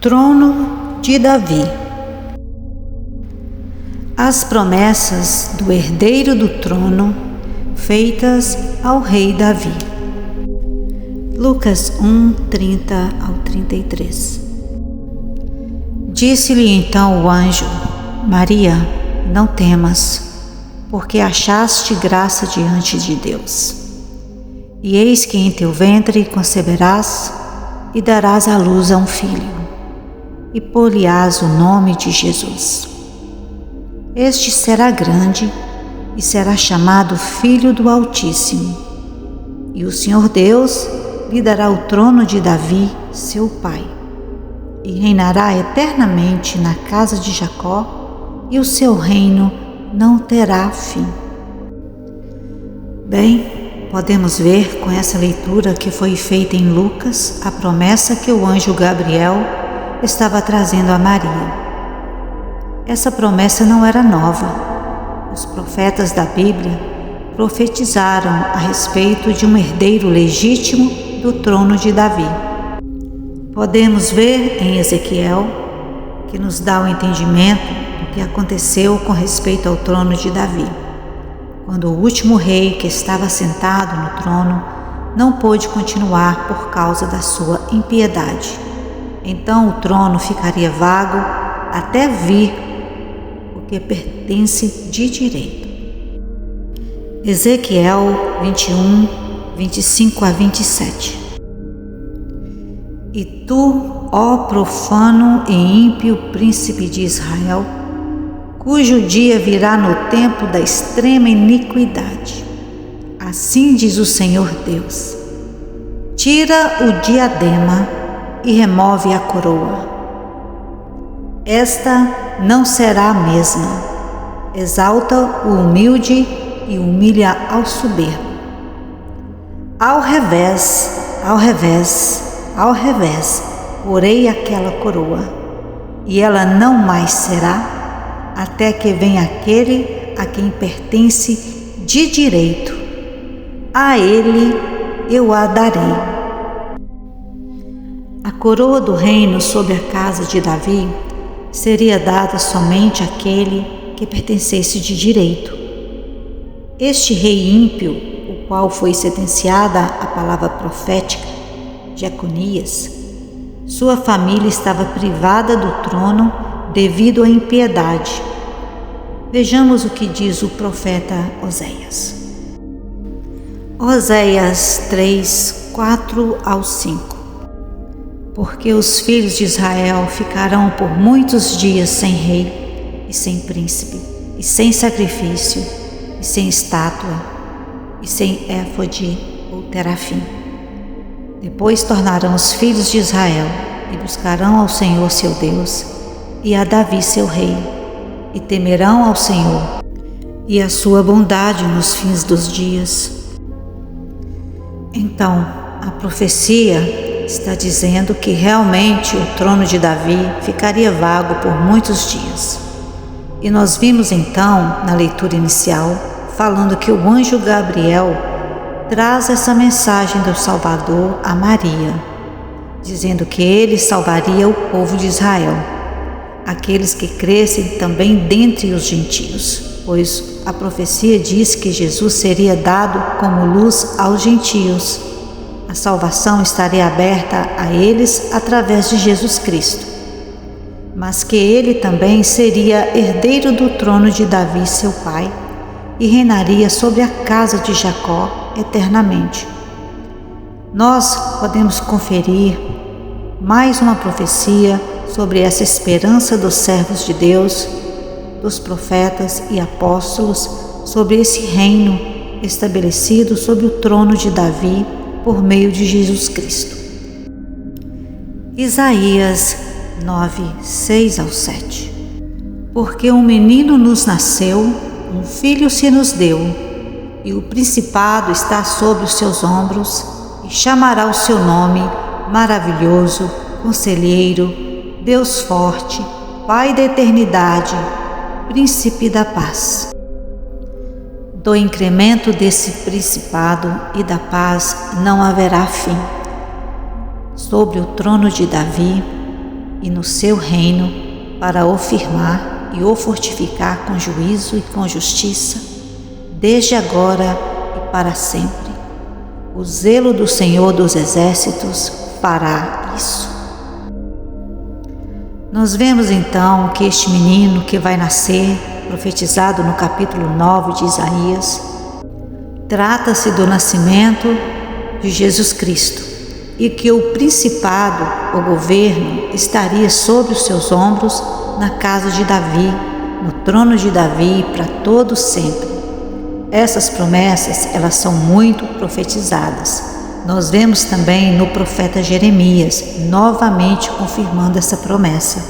Trono de Davi. As promessas do herdeiro do trono feitas ao rei Davi. Lucas 1:30-33. Disse-lhe então o anjo: Maria, não temas, porque achaste graça diante de Deus. E eis que em teu ventre conceberás e darás à luz a um filho, e pôr-lhe-ás o nome de Jesus. Este será grande e será chamado Filho do Altíssimo, e o Senhor Deus lhe dará o trono de Davi, seu pai, e reinará eternamente na casa de Jacó, e o seu reino não terá fim. Bem, podemos ver com essa leitura que foi feita em Lucas a promessa que o anjo Gabriel estava trazendo a Maria. Essa promessa não era nova. Os profetas da Bíblia profetizaram a respeito de um herdeiro legítimo do trono de Davi. Podemos ver em Ezequiel, que nos dá o entendimento do que aconteceu com respeito ao trono de Davi, quando o último rei que estava sentado no trono não pôde continuar por causa da sua impiedade. Então o trono ficaria vago até vir o que pertence de direito. Ezequiel 21:25-27. E tu, ó profano e ímpio príncipe de Israel, cujo dia virá no tempo da extrema iniquidade, assim diz o Senhor Deus: tira o diadema e remove a coroa. Esta não será a mesma. Exalta o humilde e humilha ao soberbo. Ao revés, porei aquela coroa, e ela não mais será, até que venha aquele a quem pertence de direito. A ele eu a darei. A coroa do reino sobre a casa de Davi seria dada somente àquele que pertencesse de direito. Este rei ímpio, o qual foi sentenciada a palavra profética, Jeconias, sua família estava privada do trono devido à impiedade. Vejamos o que diz o profeta Oséias. Oséias 3:4-5. Porque os filhos de Israel ficarão por muitos dias sem rei e sem príncipe, e sem sacrifício, e sem estátua, e sem éfode ou terafim. Depois tornarão os filhos de Israel e buscarão ao Senhor seu Deus e a Davi seu rei, e temerão ao Senhor e a sua bondade nos fins dos dias. Então, a profecia está dizendo que realmente o trono de Davi ficaria vago por muitos dias. E nós vimos então, na leitura inicial, falando que o anjo Gabriel traz essa mensagem do Salvador a Maria, dizendo que ele salvaria o povo de Israel, aqueles que crescem também dentre os gentios, pois a profecia diz que Jesus seria dado como luz aos gentios. A salvação estaria aberta a eles através de Jesus Cristo, mas que ele também seria herdeiro do trono de Davi, seu pai, e reinaria sobre a casa de Jacó eternamente. Nós podemos conferir mais uma profecia sobre essa esperança dos servos de Deus, dos profetas e apóstolos, sobre esse reino estabelecido sobre o trono de Davi por meio de Jesus Cristo. Isaías 9:6-7. Porque um menino nos nasceu, um filho se nos deu, e o principado está sobre os seus ombros, e chamará o seu nome Maravilhoso, Conselheiro, Deus Forte, Pai da Eternidade, Príncipe da Paz. Do incremento desse principado e da paz não haverá fim. Sobre o trono de Davi e no seu reino, para o firmar e o fortificar com juízo e com justiça, desde agora e para sempre. O zelo do Senhor dos Exércitos fará isso. Nós vemos então que este menino que vai nascer, profetizado no capítulo 9 de Isaías, trata-se do nascimento de Jesus Cristo e que o principado, o governo, estaria sobre os seus ombros na casa de Davi, no trono de Davi para todo sempre. Essas promessas, elas são muito profetizadas. Nós vemos também no profeta Jeremias, novamente confirmando essa promessa.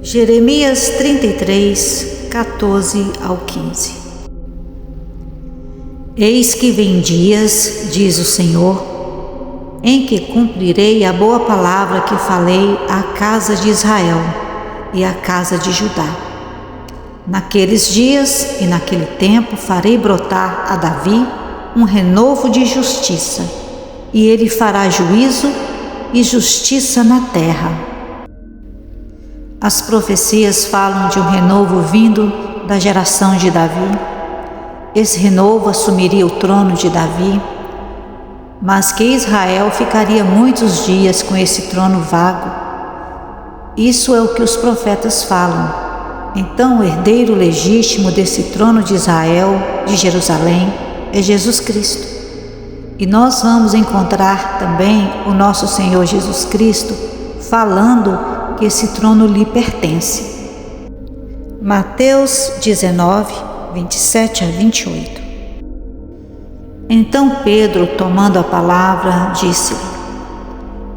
Jeremias 33, 14 ao 15. Eis que vem dias, diz o Senhor, em que cumprirei a boa palavra que falei à casa de Israel e à casa de Judá. Naqueles dias e naquele tempo farei brotar a Davi um renovo de justiça, e ele fará juízo e justiça na terra. As profecias falam de um renovo vindo da geração de Davi. Esse renovo assumiria o trono de Davi, mas que Israel ficaria muitos dias com esse trono vago. Isso é o que os profetas falam. Então o herdeiro legítimo desse trono de Israel, de Jerusalém, é Jesus Cristo. E nós vamos encontrar também o nosso Senhor Jesus Cristo falando que esse trono lhe pertence. Mateus 19, 27 a 28. Então Pedro, tomando a palavra, disse-lhe: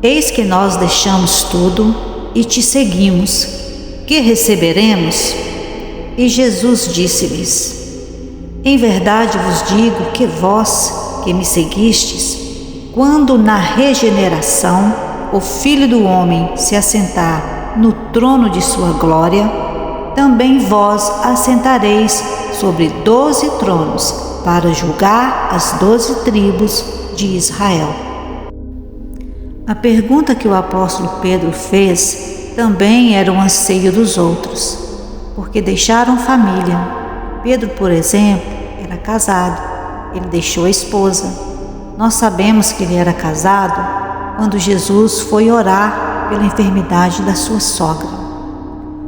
Eis que nós deixamos tudo e te seguimos. Que receberemos? E Jesus disse-lhes: Em verdade vos digo que vós, que me seguistes, quando na regeneração o Filho do Homem se assentar no trono de sua glória, também vós assentareis sobre 12 tronos para julgar as 12 tribos de Israel. A pergunta que o apóstolo Pedro fez também era um anseio dos outros, porque deixaram família. Pedro, por exemplo, era casado, ele deixou a esposa. Nós sabemos que ele era casado quando Jesus foi orar pela enfermidade da sua sogra.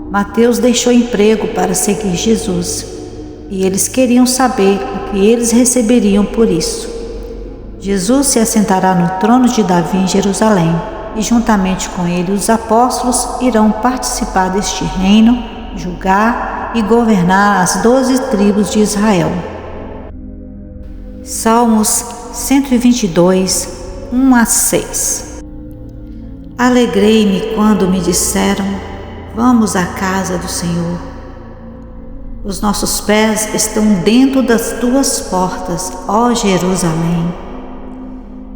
Mateus deixou emprego para seguir Jesus, e eles queriam saber o que eles receberiam por isso. Jesus se assentará no trono de Davi em Jerusalém, e juntamente com ele os apóstolos irão participar deste reino, julgar e governar as 12 tribos de Israel. Salmos 122, 1 a 6. Alegrei-me quando me disseram: vamos à casa do Senhor. Os nossos pés estão dentro das tuas portas, ó Jerusalém.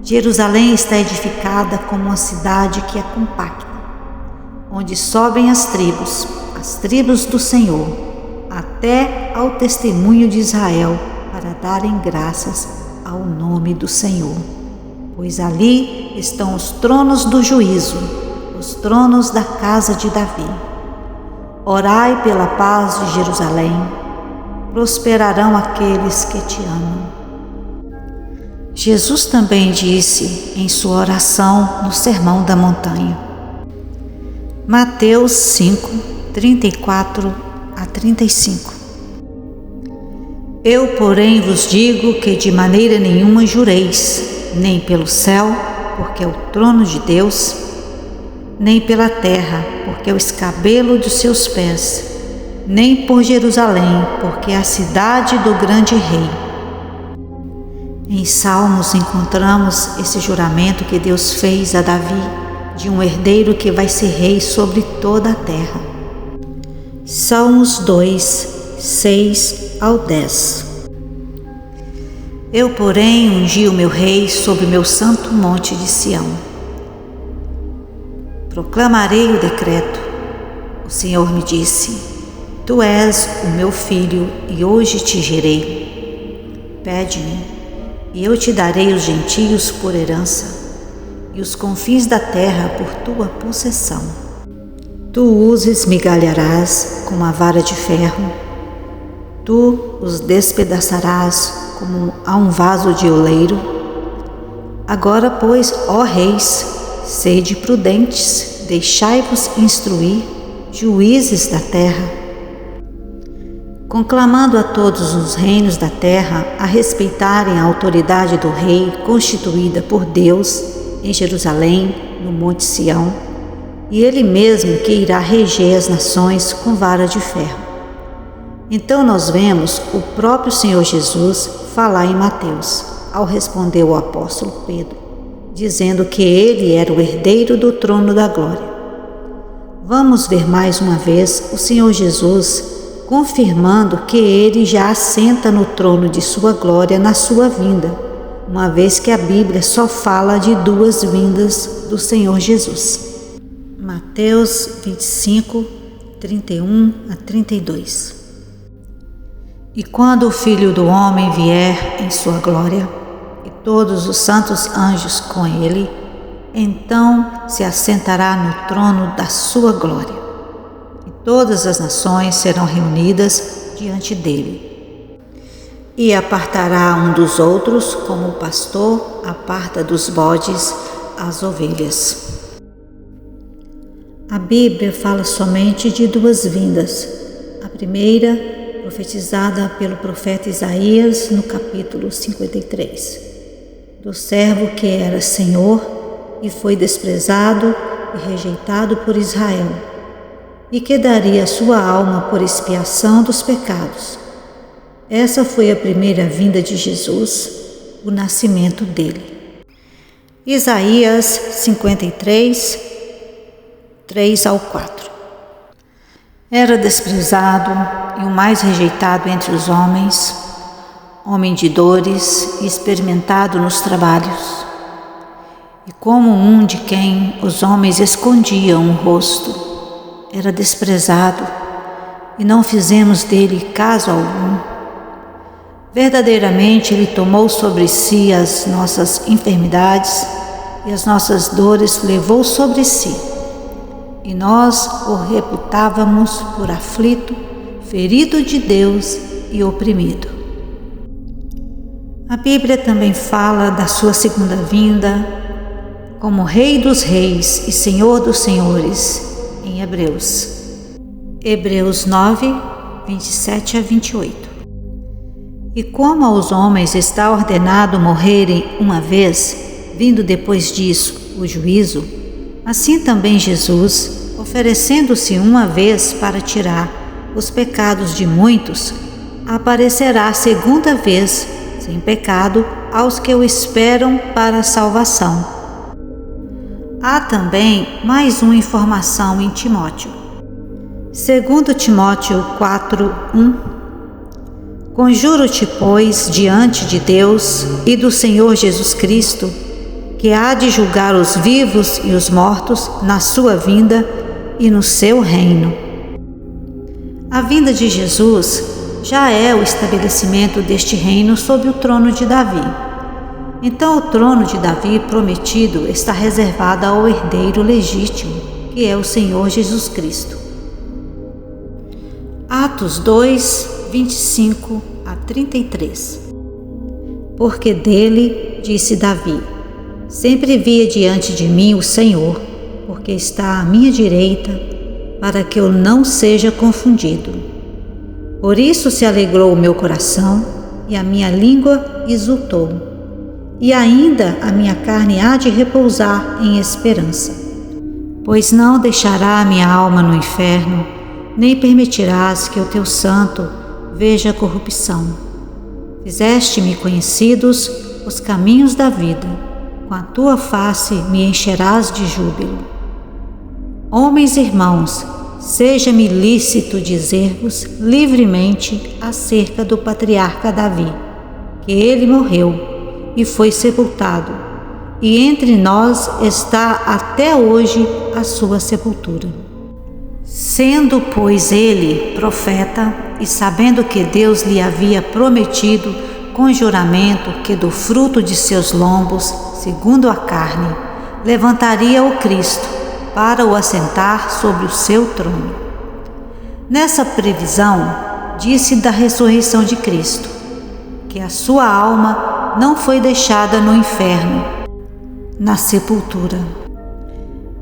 Jerusalém está edificada como uma cidade que é compacta, onde sobem as tribos do Senhor, até ao testemunho de Israel, para darem graças ao nome do Senhor. Pois ali estão os tronos do juízo, os tronos da casa de Davi. Orai pela paz de Jerusalém, prosperarão aqueles que te amam. Jesus também disse em sua oração no Sermão da Montanha. Mateus 5, 34 a 35. Eu, porém, vos digo que de maneira nenhuma jureis, nem pelo céu, porque é o trono de Deus, nem pela terra, porque é o escabelo dos seus pés, nem por Jerusalém, porque é a cidade do grande rei. Em Salmos encontramos esse juramento que Deus fez a Davi, de um herdeiro que vai ser rei sobre toda a terra. Salmos 2, 6 ao 10. Eu, porém, ungi o meu rei sobre o meu santo monte de Sião. Proclamarei o decreto. O Senhor me disse: Tu és o meu filho e hoje te gerei. Pede-me, e eu te darei os gentios por herança, e os confins da terra por tua possessão. Tu os esmigalharás com uma vara de ferro, tu os despedaçarás como a um vaso de oleiro. Agora, pois, ó reis, sede prudentes, deixai-vos instruir, juízes da terra, conclamando a todos os reinos da terra a respeitarem a autoridade do rei constituída por Deus em Jerusalém, no Monte Sião, e ele mesmo que irá reger as nações com vara de ferro. Então nós vemos o próprio Senhor Jesus falar em Mateus, ao responder o apóstolo Pedro, dizendo que ele era o herdeiro do trono da glória. Vamos ver mais uma vez o Senhor Jesus confirmando que ele já assenta no trono de sua glória na sua vinda, uma vez que a Bíblia só fala de 2 vindas do Senhor Jesus. Mateus 25, 31 a 32. E quando o Filho do Homem vier em sua glória, e todos os santos anjos com ele, então se assentará no trono da sua glória, e todas as nações serão reunidas diante dele. E apartará um dos outros, como o pastor aparta dos bodes as ovelhas. A Bíblia fala somente de 2 vindas. A primeira, profetizada pelo profeta Isaías no capítulo 53, do servo que era Senhor e foi desprezado e rejeitado por Israel, e que daria sua alma por expiação dos pecados. Essa foi a primeira vinda de Jesus, o nascimento dele. Isaías 53, 3 ao 4. Era desprezado e o mais rejeitado entre os homens, homem de dores e experimentado nos trabalhos, e como um de quem os homens escondiam o rosto. Era desprezado e não fizemos dele caso algum. Verdadeiramente ele tomou sobre si as nossas enfermidades e as nossas dores levou sobre si. E nós o reputávamos por aflito, ferido de Deus e oprimido. A Bíblia também fala da sua segunda vinda como Rei dos Reis e Senhor dos Senhores em Hebreus. Hebreus 9, 27 a 28. E como aos homens está ordenado morrerem uma vez, vindo depois disso o juízo, assim também Jesus, oferecendo-se uma vez para tirar os pecados de muitos, aparecerá segunda vez, sem pecado, aos que o esperam para a salvação. Há também mais uma informação em Timóteo. Segundo Timóteo 4:1. Conjuro-te, pois, diante de Deus e do Senhor Jesus Cristo, que há de julgar os vivos e os mortos na sua vinda e no seu reino. A vinda de Jesus já é o estabelecimento deste reino sob o trono de Davi. Então o trono de Davi prometido está reservado ao herdeiro legítimo, que é o Senhor Jesus Cristo. Atos 2, 25 a 33. Porque dele, disse Davi, sempre via diante de mim o Senhor, porque está à minha direita, para que eu não seja confundido. Por isso se alegrou o meu coração, e a minha língua exultou. E ainda a minha carne há de repousar em esperança. Pois não deixará a minha alma no inferno, nem permitirás que o teu santo veja a corrupção. Fizeste-me conhecidos os caminhos da vida, com a tua face me encherás de júbilo. Homens e irmãos, seja-me lícito dizer-vos livremente acerca do patriarca Davi, que ele morreu e foi sepultado, e entre nós está até hoje a sua sepultura. Sendo, pois, ele profeta, e sabendo que Deus lhe havia prometido com juramento que do fruto de seus lombos, segundo a carne, levantaria o Cristo, para o assentar sobre o seu trono. Nessa previsão, disse da ressurreição de Cristo, que a sua alma não foi deixada no inferno, na sepultura.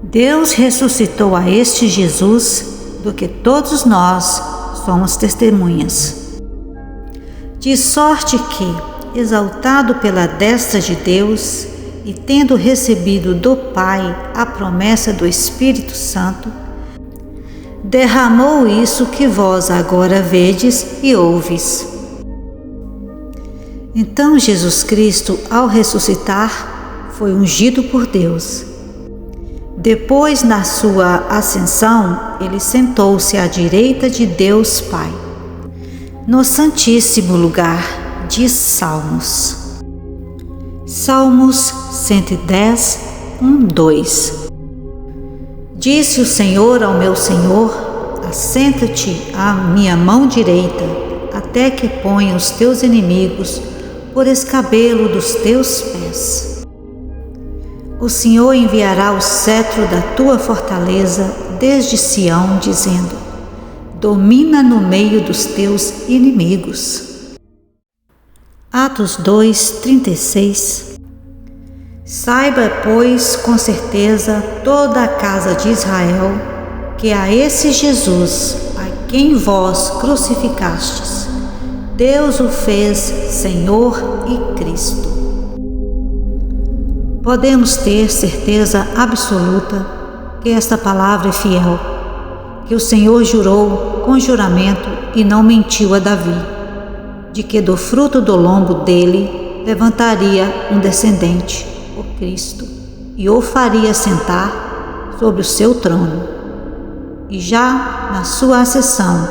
Deus ressuscitou a este Jesus, do que todos nós somos testemunhas. De sorte que, exaltado pela destra de Deus e tendo recebido do Pai a promessa do Espírito Santo, derramou isso que vós agora vedes e ouves. Então Jesus Cristo, ao ressuscitar, foi ungido por Deus. Depois, na sua ascensão, ele sentou-se à direita de Deus Pai, no Santíssimo Lugar, diz Salmos. Salmos 110, 1, 2. Disse o Senhor ao meu Senhor: assenta-te à minha mão direita, até que ponha os teus inimigos por escabelo dos teus pés. O Senhor enviará o cetro da tua fortaleza desde Sião, dizendo: domina no meio dos teus inimigos. Atos 2, 36. Saiba, pois, com certeza toda a casa de Israel, que a esse Jesus, a quem vós crucificastes, Deus o fez Senhor e Cristo. Podemos ter certeza absoluta que esta palavra é fiel, que o Senhor jurou com juramento e não mentiu a Davi, de que do fruto do lombo dele levantaria um descendente, o Cristo, e o faria sentar sobre o seu trono. E já na sua ascensão,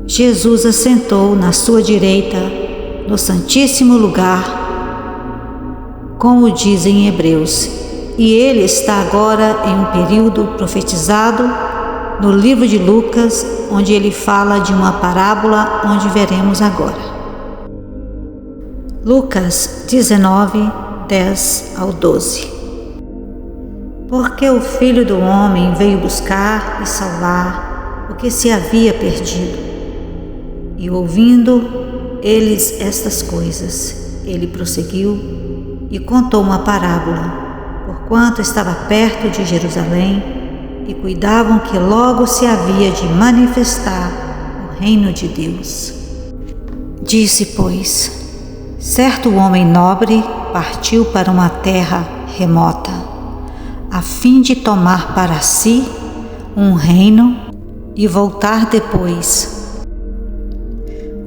Jesus assentou na sua direita, no Santíssimo Lugar, como dizem em Hebreus, e ele está agora em um período profetizado no livro de Lucas, onde ele fala de uma parábola onde veremos agora. Lucas 19, 10 ao 12. Porque o Filho do Homem veio buscar e salvar o que se havia perdido. E ouvindo eles estas coisas, ele prosseguiu e contou uma parábola, porquanto estava perto de Jerusalém e cuidavam que logo se havia de manifestar o reino de Deus. Disse, pois, certo homem nobre partiu para uma terra remota, a fim de tomar para si um reino e voltar depois.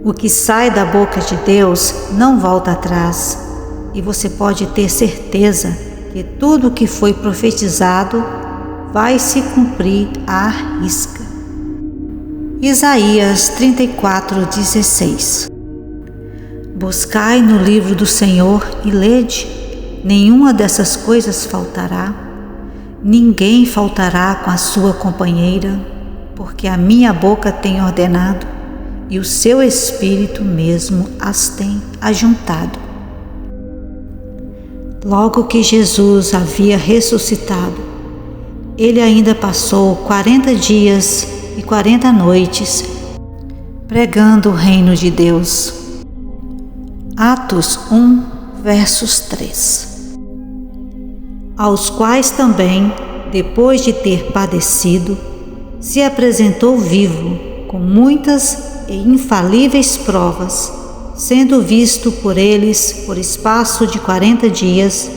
O que sai da boca de Deus não volta atrás, e você pode ter certeza que tudo o que foi profetizado vai se cumprir à risca. Isaías 34, 16. Buscai no livro do Senhor e lede, nenhuma dessas coisas faltará, ninguém faltará com a sua companheira, porque a minha boca tem ordenado, e o seu Espírito mesmo as tem ajuntado. Logo que Jesus havia ressuscitado, ele ainda passou 40 dias e 40 noites pregando o reino de Deus. Atos 1, versos 3. Aos quais também, depois de ter padecido, se apresentou vivo, com muitas e infalíveis provas, sendo visto por eles por espaço de 40 dias,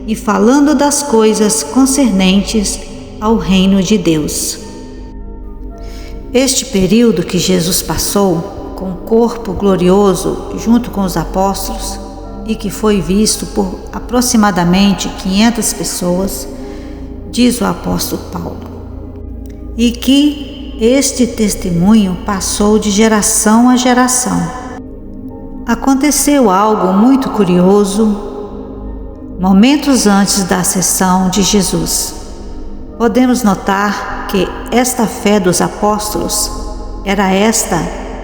e falando das coisas concernentes ao reino de Deus. Este período que Jesus passou com o corpo glorioso junto com os apóstolos, e que foi visto por aproximadamente 500 pessoas, diz o apóstolo Paulo, e que este testemunho passou de geração a geração. Aconteceu algo muito curioso momentos antes da ascensão de Jesus. Podemos notar que esta fé dos apóstolos era esta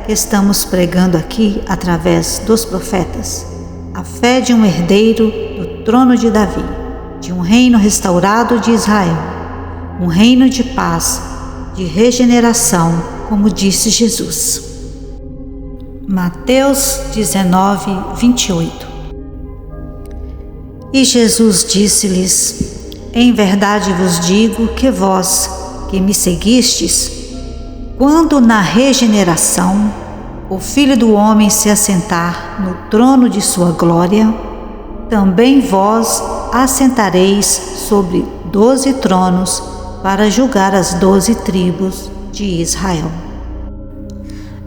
que estamos pregando aqui através dos profetas. A fé de um herdeiro do trono de Davi, de um reino restaurado de Israel, um reino de paz, de regeneração, como disse Jesus. Mateus 19, 28. E Jesus disse-lhes: Em verdade vos digo que vós, que me seguistes, quando na regeneração o Filho do Homem se assentar no trono de sua glória, também vós assentareis sobre 12 tronos para julgar as 12 tribos de Israel.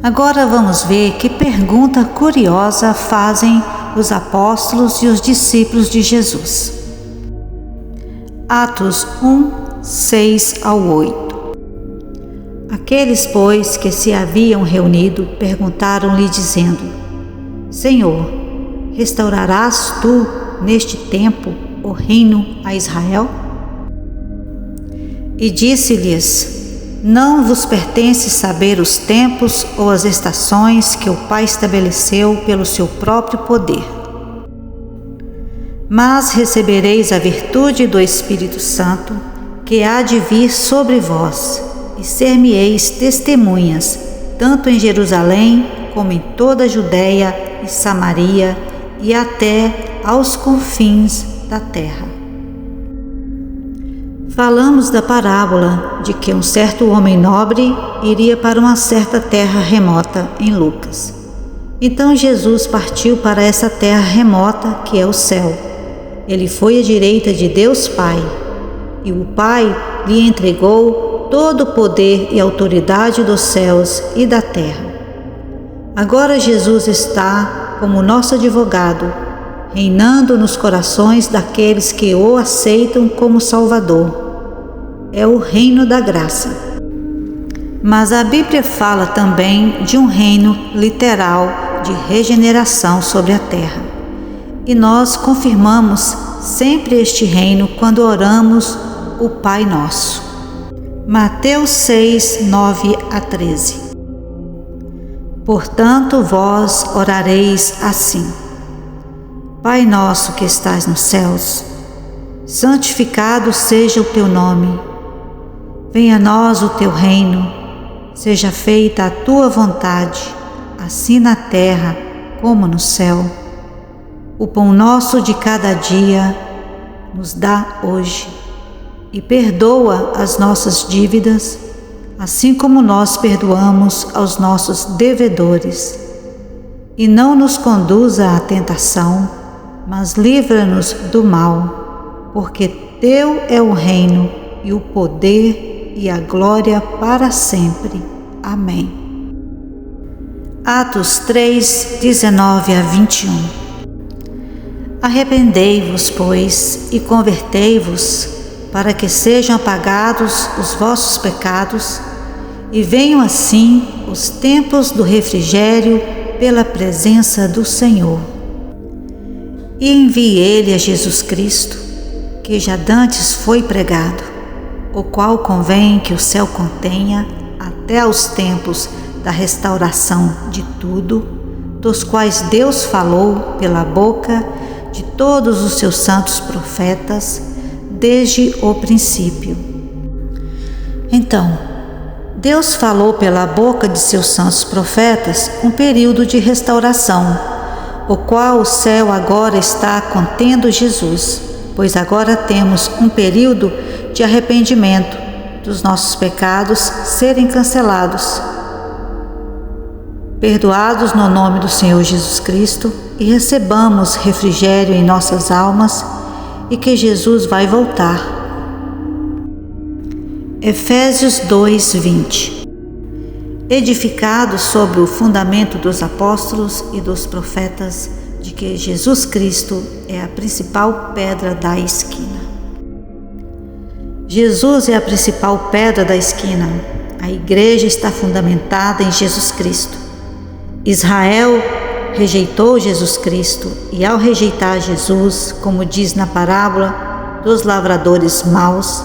Agora vamos ver que pergunta curiosa fazem os apóstolos e os discípulos de Jesus. Atos 1, 6 ao 8. Aqueles, pois, que se haviam reunido, perguntaram-lhe, dizendo: Senhor, restaurarás tu, neste tempo, o reino a Israel? E disse-lhes: Não vos pertence saber os tempos ou as estações que o Pai estabeleceu pelo seu próprio poder. Mas recebereis a virtude do Espírito Santo, que há de vir sobre vós, e ser-me-eis testemunhas, tanto em Jerusalém, como em toda a Judéia e Samaria, e até aos confins da terra. Falamos da parábola de que um certo homem nobre iria para uma certa terra remota em Lucas. Então Jesus partiu para essa terra remota que é o céu. Ele foi à direita de Deus Pai, e o Pai lhe entregou todo o poder e autoridade dos céus e da terra. Agora Jesus está como nosso advogado, reinando nos corações daqueles que o aceitam como Salvador. É o reino da graça. Mas a Bíblia fala também de um reino literal de regeneração sobre a terra. E nós confirmamos sempre este reino quando oramos o Pai Nosso. Mateus 6, 9 a 13. Portanto, vós orareis assim: Pai nosso que estás nos céus, santificado seja o teu nome. Venha a nós o teu reino, seja feita a tua vontade, assim na terra como no céu. O pão nosso de cada dia nos dá hoje, e perdoa as nossas dívidas, assim como nós perdoamos aos nossos devedores. E não nos conduza à tentação, mas livra-nos do mal, porque teu é o reino e o poder e a glória para sempre. Amém. Atos 3, 19 a 21. Arrependei-vos, pois, e convertei-vos, para que sejam apagados os vossos pecados, e venham assim os tempos do refrigério pela presença do Senhor. E envie ele a Jesus Cristo, que já dantes foi pregado, o qual convém que o céu contenha até aos tempos da restauração de tudo, dos quais Deus falou pela boca de todos os seus santos profetas, desde o princípio. Então, Deus falou pela boca de seus santos profetas um período de restauração, o qual o céu agora está contendo Jesus, pois agora temos um período de arrependimento dos nossos pecados serem cancelados, perdoados no nome do Senhor Jesus Cristo, e recebamos refrigério em nossas almas, e que Jesus vai voltar. Efésios 2, 20. Edificados sobre o fundamento dos apóstolos e dos profetas, de que Jesus Cristo é a principal pedra da esquina. Jesus é a principal pedra da esquina. A igreja está fundamentada em Jesus Cristo. Israel rejeitou Jesus Cristo, e ao rejeitar Jesus, como diz na parábola dos lavradores maus,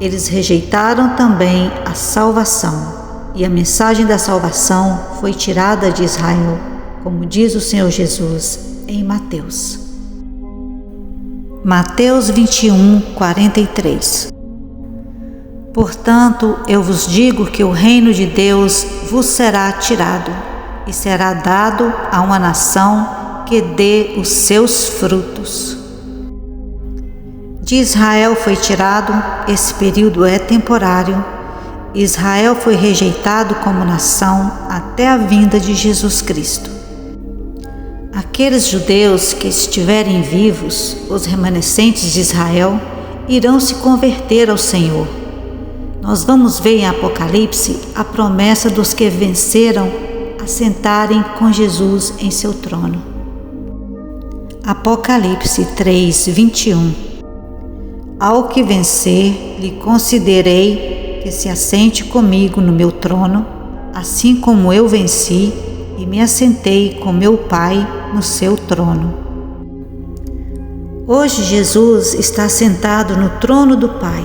eles rejeitaram também a salvação, e a mensagem da salvação foi tirada de Israel, como diz o Senhor Jesus em Mateus. Mateus 21, 43. Portanto, eu vos digo que o reino de Deus vos será tirado e será dado a uma nação que dê os seus frutos. De Israel foi tirado, esse período é temporário. Israel foi rejeitado como nação até a vinda de Jesus Cristo. Aqueles judeus que estiverem vivos, os remanescentes de Israel, irão se converter ao Senhor. Nós vamos ver em Apocalipse a promessa dos que venceram assentarem com Jesus em seu trono. Apocalipse 3:21. Ao que vencer, lhe concederei que se assente comigo no meu trono, assim como eu venci e me assentei com meu Pai no seu trono. Hoje Jesus está sentado no trono do Pai.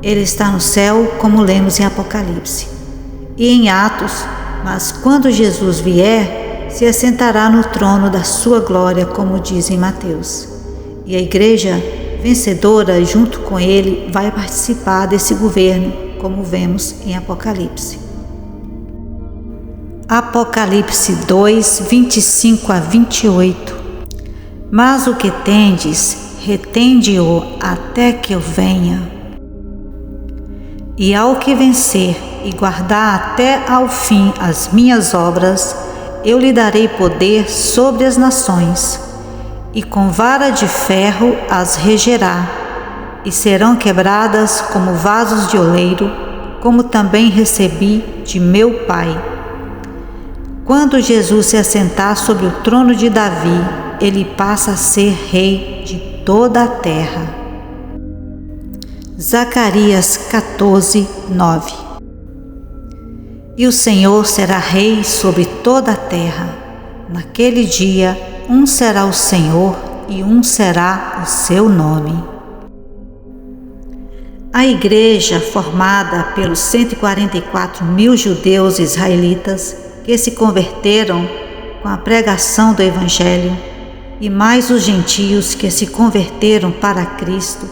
Ele está no céu, como lemos em Apocalipse e em Atos, mas quando Jesus vier, se assentará no trono da sua glória, como diz em Mateus. E a igreja vencedora, junto com ele, vai participar desse governo, como vemos em Apocalipse. Apocalipse 2:25-28. Mas o que tendes, retende-o até que eu venha. E ao que vencer e guardar até ao fim as minhas obras, eu lhe darei poder sobre as nações, e com vara de ferro as regerá, e serão quebradas como vasos de oleiro, como também recebi de meu Pai. Quando Jesus se assentar sobre o trono de Davi, ele passa a ser rei de toda a terra. Zacarias 14:9. E o Senhor será rei sobre toda a terra. Naquele dia, um será o Senhor e um será o seu nome. A igreja, formada pelos 144.000 judeus israelitas que se converteram com a pregação do Evangelho, e mais os gentios que se converteram para Cristo,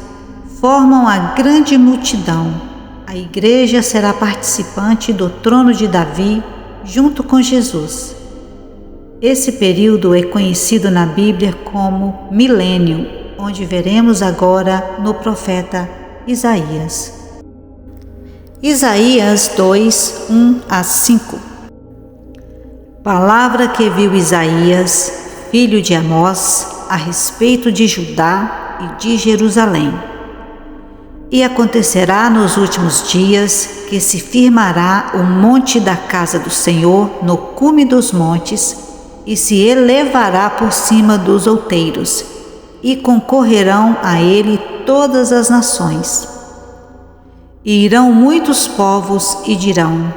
formam a grande multidão. A igreja será participante do trono de Davi junto com Jesus. Esse período é conhecido na Bíblia como milênio, onde veremos agora no profeta Isaías. Isaías 2:1-5. Palavra que viu Isaías, filho de Amós, a respeito de Judá e de Jerusalém. E acontecerá nos últimos dias que se firmará o monte da casa do Senhor no cume dos montes, e se elevará por cima dos outeiros, e concorrerão a ele todas as nações. E irão muitos povos e dirão: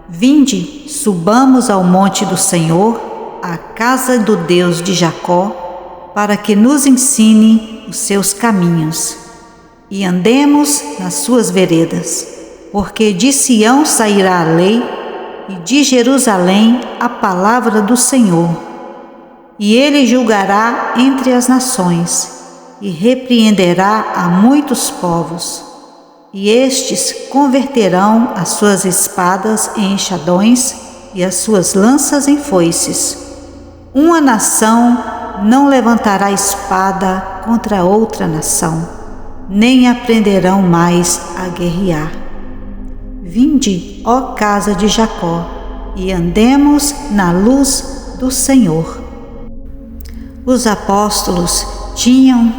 Vinde, subamos ao monte do Senhor, à casa do Deus de Jacó, para que nos ensine os seus caminhos, e andemos nas suas veredas. Porque de Sião sairá a lei, e de Jerusalém a palavra do Senhor. E ele julgará entre as nações, e repreenderá a muitos povos. E estes converterão as suas espadas em enxadões e as suas lanças em foices. Uma nação não levantará espada contra outra nação, nem aprenderão mais a guerrear. Vinde, ó casa de Jacó, e andemos na luz do Senhor. Os apóstolos tinham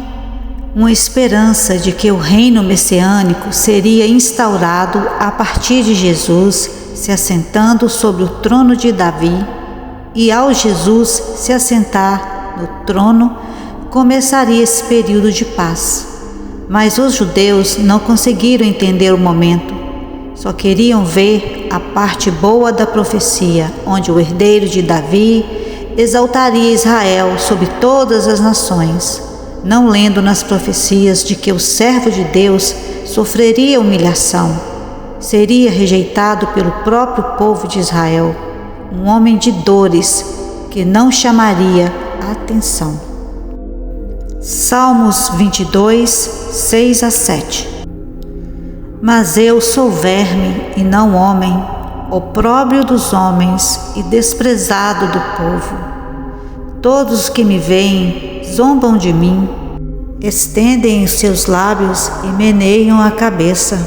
uma esperança de que o reino messiânico seria instaurado a partir de Jesus se assentando sobre o trono de Davi, e ao Jesus se assentar no trono, começaria esse período de paz. Mas os judeus não conseguiram entender o momento, só queriam ver a parte boa da profecia, onde o herdeiro de Davi exaltaria Israel sobre todas as nações, não lendo nas profecias de que o servo de Deus sofreria humilhação, seria rejeitado pelo próprio povo de Israel, um homem de dores que não chamaria a atenção. Salmos 22, 6-7. Mas eu sou verme e não homem, opróbrio dos homens e desprezado do povo. Todos os que me veem zombam de mim, estendem os seus lábios e meneiam a cabeça.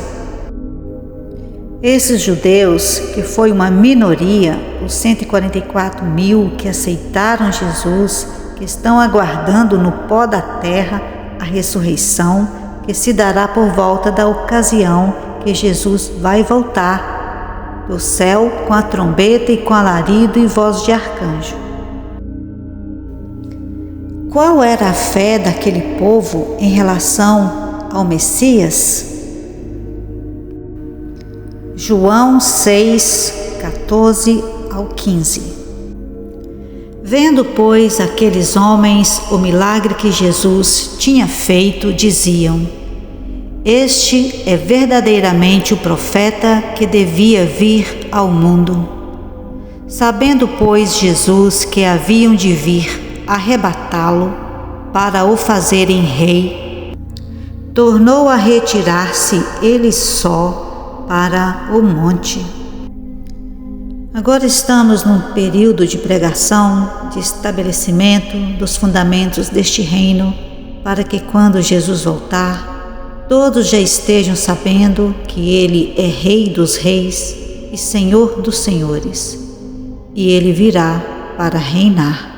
Esses judeus, que foi uma minoria, os 144.000 que aceitaram Jesus, que estão aguardando no pó da terra a ressurreição, que se dará por volta da ocasião que Jesus vai voltar do céu com a trombeta e com alarido e voz de arcanjo. Qual era a fé daquele povo em relação ao Messias? João 6, 14 ao 15. Vendo, pois, aqueles homens o milagre que Jesus tinha feito, diziam: Este é verdadeiramente o profeta que devia vir ao mundo. Sabendo, pois, Jesus que haviam de vir arrebatá-lo para o fazerem rei, tornou a retirar-se ele só para o monte. Agora estamos num período de pregação, de estabelecimento dos fundamentos deste reino, para que quando Jesus voltar, todos já estejam sabendo que Ele é Rei dos reis e Senhor dos senhores, e Ele virá para reinar.